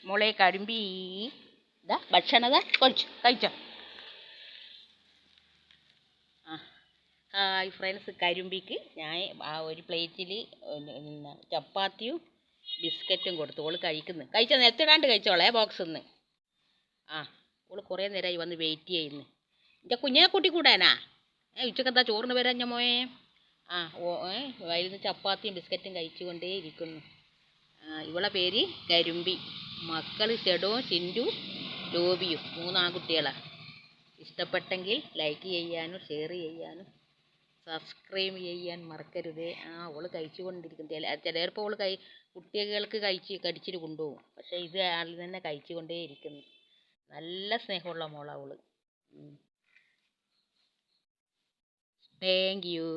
മോളെ കരിമ്പി ഇതാ ഭക്ഷണതാ കഴിച്ചു കഴിച്ചോ. ആ ഹായ് ഫ്രണ്ട്സ്, കരിമ്പിക്ക് ഞാൻ ആ ഒരു പ്ലേറ്റിൽ ചപ്പാത്തിയും ബിസ്ക്കറ്റും കൊടുത്തു. ഓള് കഴിച്ചോ, നിലത്തിടാണ്ട് കഴിച്ചോളേ ബോക്സിൽ നിന്ന്. ആ ഓള് കുറേ നേരമായി വന്ന് വെയിറ്റ് ചെയ്യുന്നു. എൻ്റെ കുഞ്ഞിനെ കൂട്ടി കൂടാനാ ഉച്ചക്കെന്താ ചോറിന് വരാൻ ഞാൻ മോയെ. ആ വയലിന്ന് ചപ്പാത്തിയും ബിസ്ക്കറ്റും കഴിച്ചുകൊണ്ടേ ഇരിക്കുന്നു. ഇവളെ പേര് കരിമ്പി. മക്കൾ ഷെഡോ, ചിൻറ്റു, ലോബിയും 3 ആൺകുട്ടികളാണ്. ഇഷ്ടപ്പെട്ടെങ്കിൽ ലൈക്ക് ചെയ്യാനും ഷെയർ ചെയ്യാനും സബ്സ്ക്രൈബ് ചെയ്യാൻ മറക്കരുതേ. ഓള് കഴിച്ചുകൊണ്ടിരിക്കുന്നു. ചിലപ്പോൾ ഓള് കുട്ടികൾക്ക് കടിച്ചിട്ട് കൊണ്ടുപോകും. പക്ഷേ ഇത് ആൾ തന്നെ കഴിച്ചുകൊണ്ടേ ഇരിക്കുന്നു. നല്ല സ്നേഹമുള്ള മോളാ അവള്. Thank you.